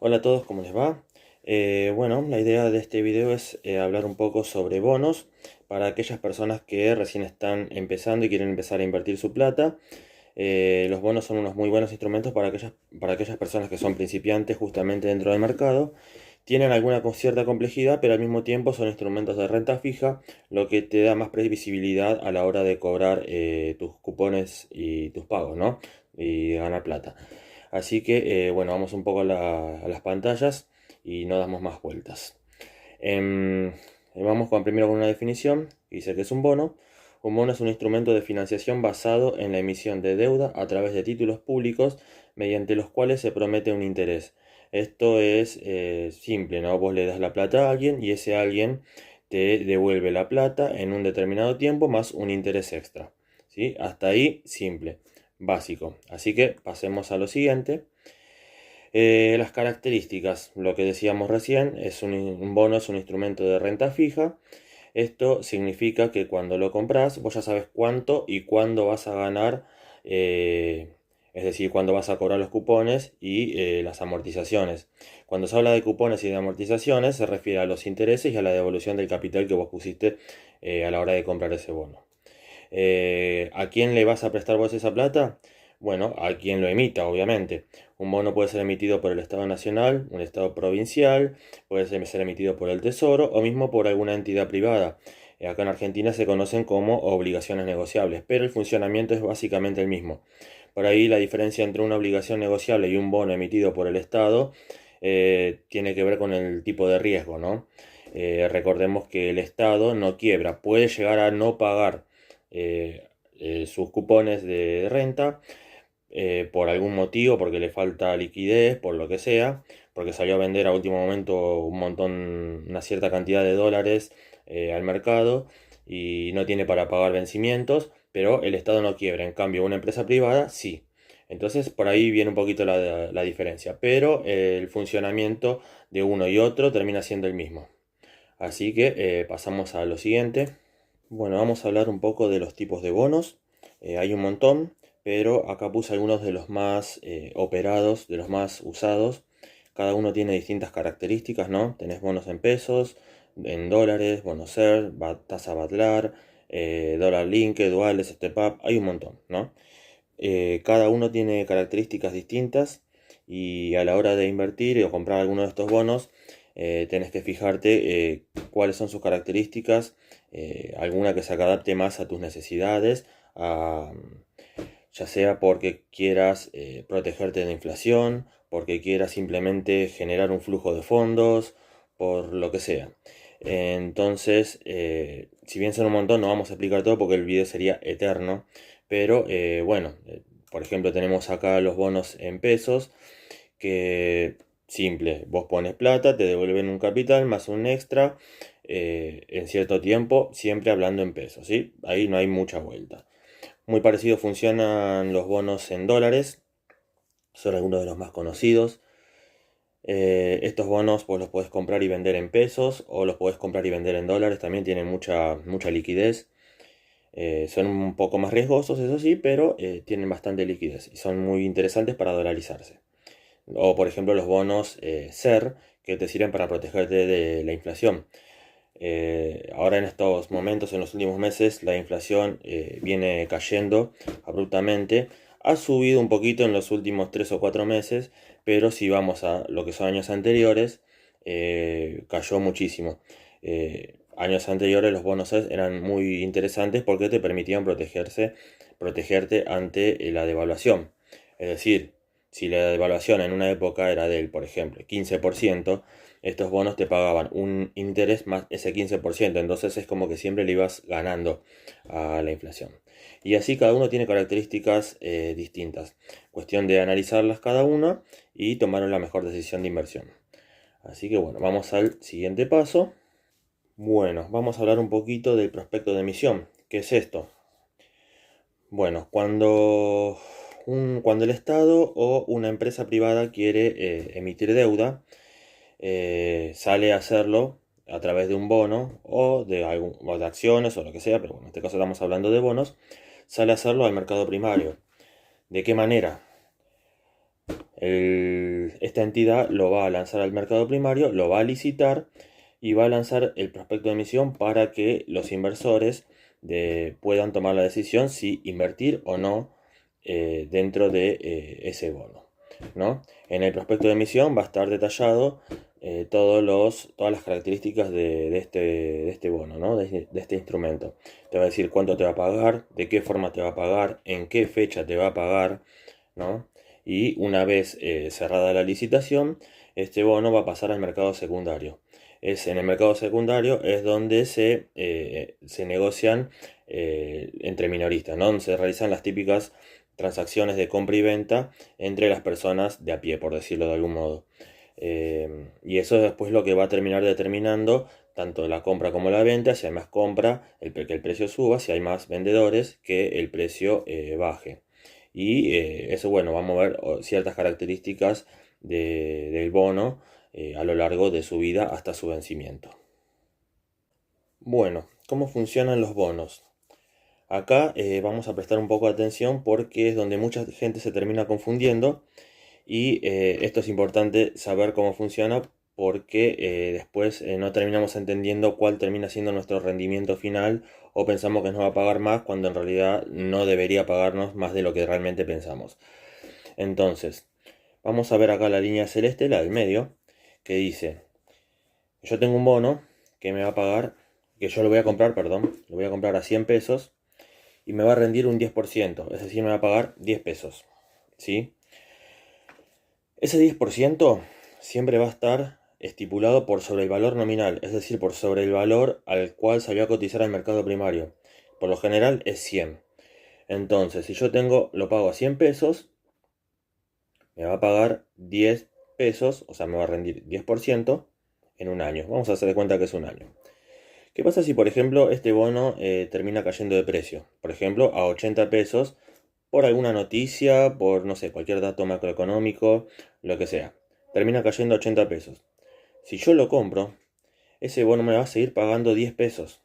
Hola a todos, ¿cómo les va? Bueno, la idea de este video es hablar un poco sobre bonos para aquellas personas que recién están empezando y quieren empezar a invertir su plata. Los bonos son unos muy buenos instrumentos para aquellas personas que son principiantes justamente dentro del mercado. Tienen alguna cierta complejidad, pero al mismo tiempo son instrumentos de renta fija, lo que te da más previsibilidad a la hora de cobrar tus cupones y tus pagos, ¿no? Y ganar plata. Así que, bueno, vamos un poco a las pantallas y no damos más vueltas. Em, Vamos primero con una definición. Dice que es un bono. Un bono es un instrumento de financiación basado en la emisión de deuda a través de títulos públicos mediante los cuales se promete un interés. Esto es simple, ¿no? Vos le das la plata a alguien y ese alguien te devuelve la plata en un determinado tiempo más un interés extra. ¿Sí? Hasta ahí simple, básico. Así que pasemos a lo siguiente. Las características, lo que decíamos recién, un bono es un instrumento de renta fija. Esto significa que cuando lo compras, vos ya sabes cuánto y cuándo vas a ganar, es decir, cuándo vas a cobrar los cupones y las amortizaciones. Cuando se habla de cupones y de amortizaciones, se refiere a los intereses y a la devolución del capital que vos pusiste a la hora de comprar ese bono. ¿A quién le vas a prestar vos esa plata? Bueno, a quien lo emita, obviamente. Un bono puede ser emitido por el Estado Nacional, un Estado provincial, puede ser emitido por el Tesoro o mismo por alguna entidad privada. Acá en Argentina se conocen como obligaciones negociables, pero el funcionamiento es básicamente el mismo. Por ahí la diferencia entre una obligación negociable y un bono emitido por el Estado tiene que ver con el tipo de riesgo, ¿no? Recordemos que el Estado no quiebra, puede llegar a no pagar sus cupones de renta por algún motivo, porque le falta liquidez, por lo que sea, porque salió a vender a último momento un montón, una cierta cantidad de dólares al mercado y no tiene para pagar vencimientos, pero el Estado no quiebra, en cambio una empresa privada sí. Entonces por ahí viene un poquito la diferencia, pero el funcionamiento de uno y otro termina siendo el mismo. Así que pasamos a lo siguiente. Bueno, vamos a hablar un poco de los tipos de bonos. Hay un montón, pero acá puse algunos de los más operados, de los más usados. Cada uno tiene distintas características, ¿no? Tenés bonos en pesos, en dólares, bonos SER, tasa Badlar, dólar linked, duales, step up, hay un montón, ¿no? Cada uno tiene características distintas y a la hora de invertir o comprar alguno de estos bonos, tenés que fijarte cuáles son sus características, alguna que se adapte más a tus necesidades, ya sea porque quieras protegerte de inflación, porque quieras simplemente generar un flujo de fondos, por lo que sea. Entonces, si bien son un montón, no vamos a explicar todo porque el video sería eterno. Pero bueno, por ejemplo, tenemos acá los bonos en pesos, que simple, vos pones plata, te devuelven un capital más un extra en cierto tiempo, siempre hablando en pesos, ¿sí? Ahí no hay mucha vuelta. Muy parecido funcionan los bonos en dólares, son algunos de los más conocidos. Estos bonos pues los podés comprar y vender en pesos o los podés comprar y vender en dólares, también tienen mucha liquidez. Son un poco más riesgosos, eso sí, pero tienen bastante liquidez y son muy interesantes para dolarizarse. O por ejemplo los bonos SER que te sirven para protegerte de la inflación. Ahora en estos momentos, en los últimos meses, la inflación viene cayendo abruptamente. Ha subido un poquito en los últimos 3 o 4 meses, pero si vamos a lo que son años anteriores, cayó muchísimo. Años anteriores los bonos eran muy interesantes porque te permitían protegerte ante la devaluación. Es decir, si la devaluación en una época era del, por ejemplo, 15%, estos bonos te pagaban un interés más ese 15%, entonces es como que siempre le ibas ganando a la inflación. Y así cada uno tiene características distintas. Cuestión de analizarlas cada una y tomar la mejor decisión de inversión. Así que bueno, vamos al siguiente paso. Bueno, vamos a hablar un poquito del prospecto de emisión. ¿Qué es esto? Bueno, cuando el Estado o una empresa privada quiere emitir deuda, sale a hacerlo a través de un bono o de acciones o lo que sea, pero bueno, en este caso estamos hablando de bonos, sale a hacerlo al mercado primario. ¿De qué manera? esta entidad lo va a lanzar al mercado primario, lo va a licitar y va a lanzar el prospecto de emisión para que los inversores puedan tomar la decisión si invertir o no dentro de ese bono, ¿no? En el prospecto de emisión va a estar detallado todas las características de este bono, ¿no? De este instrumento. Te va a decir cuánto te va a pagar, de qué forma te va a pagar, en qué fecha te va a pagar, ¿no? Y una vez cerrada la licitación, este bono va a pasar al mercado secundario. En el mercado secundario es donde se negocian entre minoristas, ¿no? Donde se realizan las típicas transacciones de compra y venta entre las personas de a pie, por decirlo de algún modo. Y eso es después lo que va a terminar determinando tanto la compra como la venta. Si hay más compra, que el precio suba; si hay más vendedores, que el precio baje. Y eso, bueno, va a mover ciertas características del bono a lo largo de su vida hasta su vencimiento. Bueno, ¿cómo funcionan los bonos? Acá vamos a prestar un poco de atención porque es donde mucha gente se termina confundiendo, y esto es importante saber cómo funciona porque después no terminamos entendiendo cuál termina siendo nuestro rendimiento final, o pensamos que nos va a pagar más cuando en realidad no debería pagarnos más de lo que realmente pensamos. Entonces, vamos a ver acá la línea celeste, la del medio, que dice: yo tengo un bono que me va a pagar, que yo lo voy a comprar, perdón, lo voy a comprar a 100 pesos y me va a rendir un 10%, es decir, me va a pagar 10 pesos, ¿sí? Ese 10% siempre va a estar estipulado por sobre el valor nominal, es decir, por sobre el valor al cual salió a cotizar al mercado primario. Por lo general es 100. Entonces, si yo lo pago a 100 pesos, me va a pagar 10 pesos, o sea, me va a rendir 10% en un año. Vamos a hacer de cuenta que es un año. ¿Qué pasa si, por ejemplo, este bono termina cayendo de precio? Por ejemplo, a 80 pesos por alguna noticia, por, no sé, cualquier dato macroeconómico, lo que sea. Termina cayendo a 80 pesos. Si yo lo compro, ese bono me va a seguir pagando 10 pesos.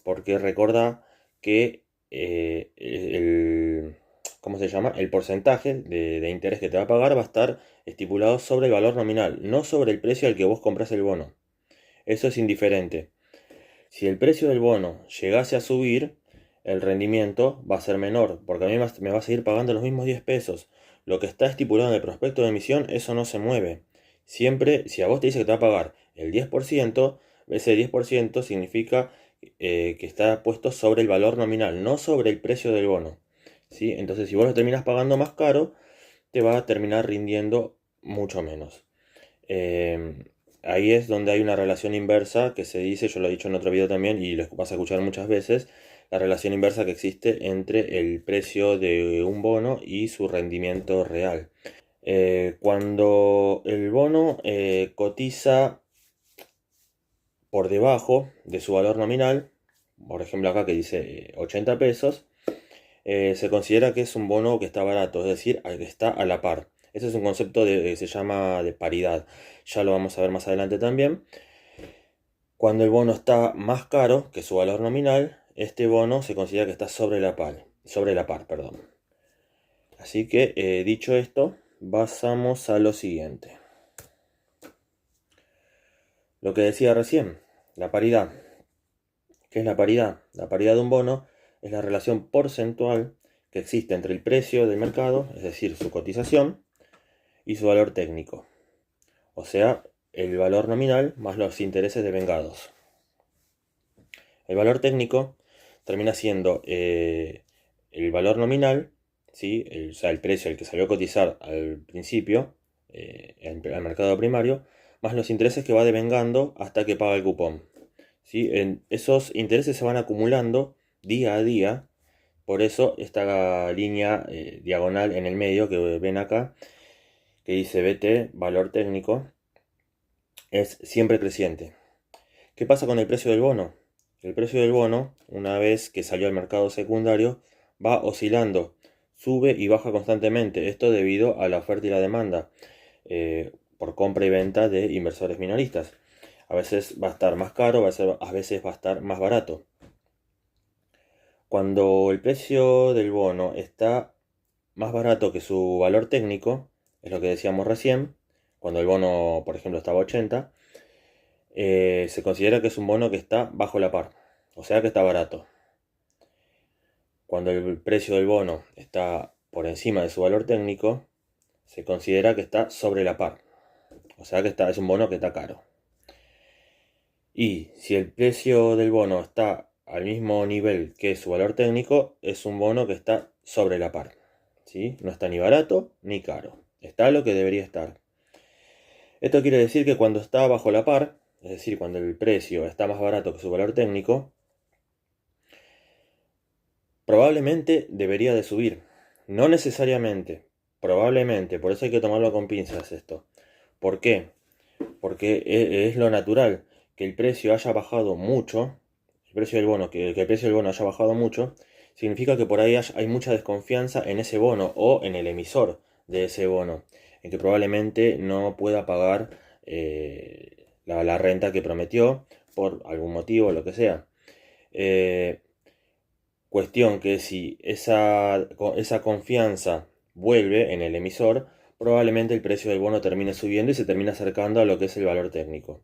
Porque recuerda que ¿cómo se llama? El porcentaje de interés que te va a pagar va a estar estipulado sobre el valor nominal, no sobre el precio al que vos compras el bono. Eso es indiferente. Si el precio del bono llegase a subir, el rendimiento va a ser menor, porque a mí me va a seguir pagando los mismos 10 pesos. Lo que está estipulado en el prospecto de emisión, eso no se mueve. Siempre, si a vos te dice que te va a pagar el 10%, ese 10% significa que está puesto sobre el valor nominal, no sobre el precio del bono, ¿sí? Entonces, si vos lo terminas pagando más caro, te va a terminar rindiendo mucho menos. Ahí es donde hay una relación inversa que se dice, yo lo he dicho en otro video también y lo vas a escuchar muchas veces, la relación inversa que existe entre el precio de un bono y su rendimiento real. Cuando el bono cotiza por debajo de su valor nominal, por ejemplo acá que dice 80 pesos, se considera que es un bono que está barato, es decir, que está a la par. Ese es un concepto que se llama de paridad. Ya lo vamos a ver más adelante también. Cuando el bono está más caro que su valor nominal, este bono se considera que está sobre la par, perdón. Así que, dicho esto, pasamos a lo siguiente. Lo que decía recién, la paridad. ¿Qué es la paridad? La paridad de un bono es la relación porcentual que existe entre el precio del mercado, es decir, su cotización, y su valor técnico. O sea, el valor nominal más los intereses devengados. El valor técnico termina siendo el valor nominal, ¿sí? O sea, el precio al que salió a cotizar al principio, al mercado primario, más los intereses que va devengando hasta que paga el cupón, ¿sí? Esos intereses se van acumulando día a día. Por eso esta línea diagonal en el medio que ven acá, que dice BT, valor técnico, es siempre creciente. ¿Qué pasa con el precio del bono? El precio del bono, una vez que salió al mercado secundario, va oscilando, sube y baja constantemente. Esto debido a la oferta y la demanda por compra y venta de inversores minoristas. A veces va a estar más caro, a veces va a estar más barato. Cuando el precio del bono está más barato que su valor técnico, es lo que decíamos recién, cuando el bono, por ejemplo, estaba a 80, se considera que es un bono que está bajo la par, o sea que está barato. Cuando el precio del bono está por encima de su valor técnico, se considera que está sobre la par, o sea que es un bono que está caro. Y si el precio del bono está al mismo nivel que su valor técnico, es un bono que está sobre la par, ¿sí? No está ni barato ni caro, está lo que debería estar. Esto quiere decir que cuando está bajo la par, es decir, cuando el precio está más barato que su valor técnico, probablemente debería de subir. No necesariamente, probablemente, por eso hay que tomarlo con pinzas esto. ¿Por qué? Porque es lo natural que el precio haya bajado mucho, el precio del bono, que el precio del bono haya bajado mucho, significa que por ahí hay mucha desconfianza en ese bono o en el emisor de ese bono, en que probablemente no pueda pagar la renta que prometió por algún motivo, lo que sea. Eh, Cuestión que si esa confianza vuelve en el emisor, probablemente el precio del bono termine subiendo y se termine acercando a lo que es el valor técnico.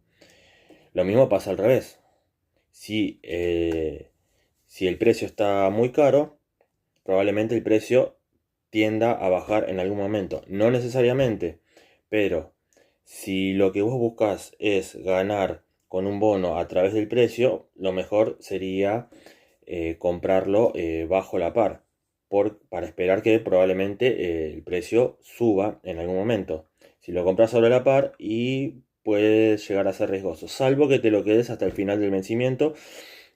Lo mismo pasa al revés. Si el precio está muy caro, probablemente el precio tienda a bajar en algún momento. No necesariamente, pero si lo que vos buscas es ganar con un bono a través del precio, lo mejor sería comprarlo bajo la par, para esperar que probablemente el precio suba en algún momento. Si lo compras sobre la par y puede llegar a ser riesgoso, salvo que te lo quedes hasta el final del vencimiento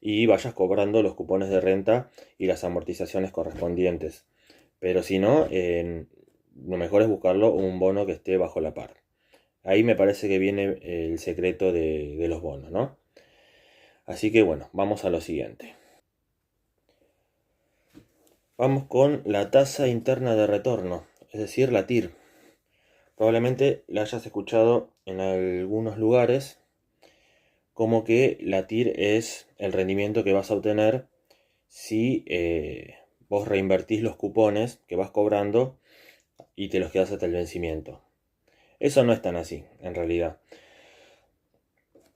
y vayas cobrando los cupones de renta y las amortizaciones correspondientes. Pero si no, lo mejor es buscarlo un bono que esté bajo la par. Ahí me parece que viene el secreto de los bonos, ¿no? Así que bueno, vamos a lo siguiente. Vamos con la tasa interna de retorno, es decir, la TIR. Probablemente la hayas escuchado en algunos lugares como que la TIR es el rendimiento que vas a obtener si vos reinvertís los cupones que vas cobrando y te los quedas hasta el vencimiento. Eso no es tan así, en realidad.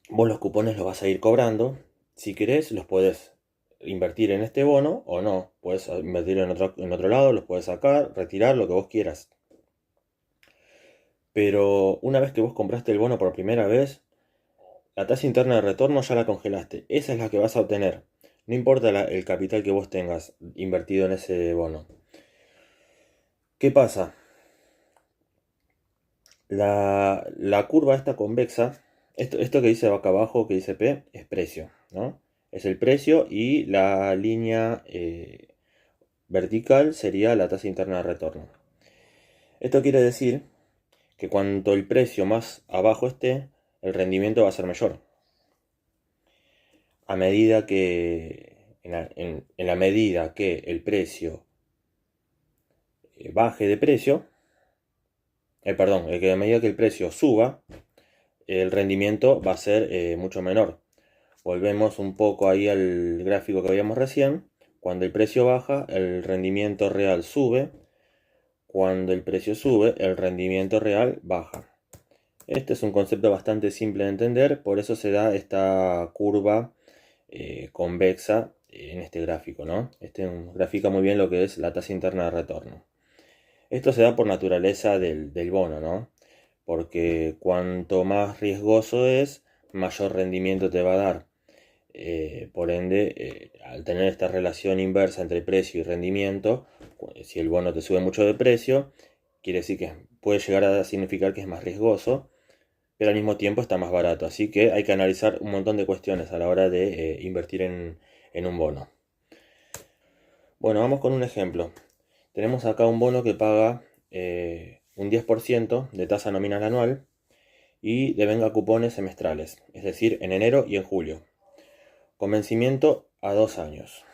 Vos los cupones los vas a ir cobrando. Si querés, los podés invertir en este bono o no. Puedes invertir en otro lado, los puedes sacar, retirar, lo que vos quieras. Pero una vez que vos compraste el bono por primera vez, la tasa interna de retorno ya la congelaste. Esa es la que vas a obtener. No importa el capital que vos tengas invertido en ese bono. ¿Qué pasa? La curva esta convexa, esto que dice acá abajo, que dice P, es precio, ¿no? Es el precio y la línea vertical sería la tasa interna de retorno. Esto quiere decir que cuanto el precio más abajo esté, el rendimiento va a ser mayor. A medida que, en la medida que el precio baje de precio, perdón, que a medida que el precio suba, el rendimiento va a ser mucho menor. Volvemos un poco ahí al gráfico que habíamos recién. Cuando el precio baja, el rendimiento real sube. Cuando el precio sube, el rendimiento real baja. Este es un concepto bastante simple de entender, por eso se da esta curva convexa en este gráfico, ¿no? Este grafica muy bien lo que es la tasa interna de retorno. Esto se da por naturaleza del bono, ¿no? Porque cuanto más riesgoso es, mayor rendimiento te va a dar. Por ende, al tener esta relación inversa entre precio y rendimiento, si el bono te sube mucho de precio, quiere decir que puede llegar a significar que es más riesgoso, pero al mismo tiempo está más barato. Así que hay que analizar un montón de cuestiones a la hora de invertir en un bono. Bueno, vamos con un ejemplo. Tenemos acá un bono que paga un 10% de tasa nominal anual y devenga cupones semestrales, es decir, en enero y en julio, con vencimiento a 2 años.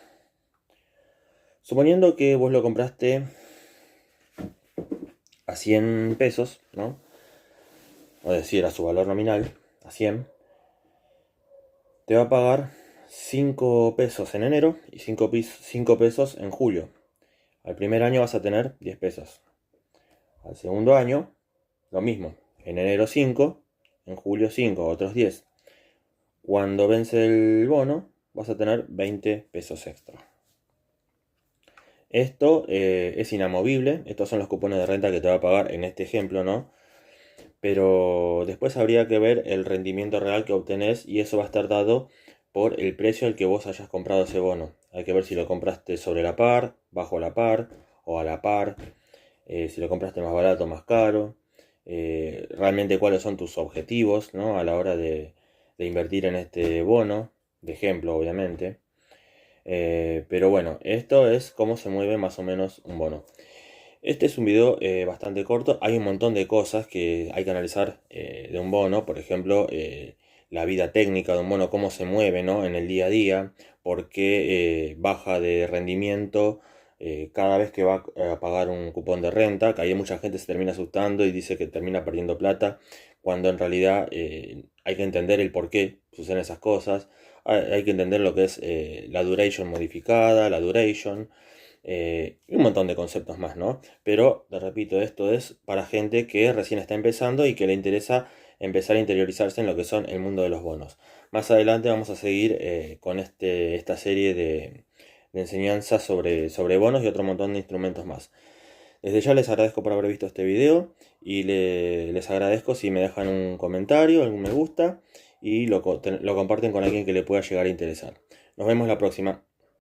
Suponiendo que vos lo compraste a 100 pesos, ¿no? O decir, a su valor nominal, a 100, te va a pagar 5 pesos en enero y 5 pesos en julio. Al primer año vas a tener 10 pesos. Al segundo año Lo mismo, en enero 5, en julio 5, otros 10. Cuando vence el bono, vas a tener 20 pesos extra. Esto es inamovible, estos son los cupones de renta que te va a pagar en este ejemplo, ¿no? Pero después habría que ver el rendimiento real que obtenés y eso va a estar dado por el precio al que vos hayas comprado ese bono. Hay que ver si lo compraste sobre la par, bajo la par o a la par, si lo compraste más barato o más caro, realmente cuáles son tus objetivos, ¿no? A la hora de invertir en este bono, de ejemplo obviamente. Pero bueno, esto es cómo se mueve más o menos un bono. Este es un video bastante corto, hay un montón de cosas que hay que analizar de un bono, por ejemplo, la vida técnica de un bono, cómo se mueve, ¿no? En el día a día, por qué baja de rendimiento cada vez que va a pagar un cupón de renta, que hay mucha gente se termina asustando y dice que termina perdiendo plata, cuando en realidad hay que entender el por qué suceden esas cosas, hay que entender lo que es la duration modificada, la duration, y un montón de conceptos más, ¿no? Pero, te repito, esto es para gente que recién está empezando y que le interesa empezar a interiorizarse en lo que son el mundo de los bonos. Más adelante vamos a seguir con esta serie de enseñanzas sobre bonos y otro montón de instrumentos más. Desde ya les agradezco por haber visto este video y les agradezco si me dejan un comentario, algún me gusta y lo comparten con alguien que le pueda llegar a interesar. Nos vemos la próxima.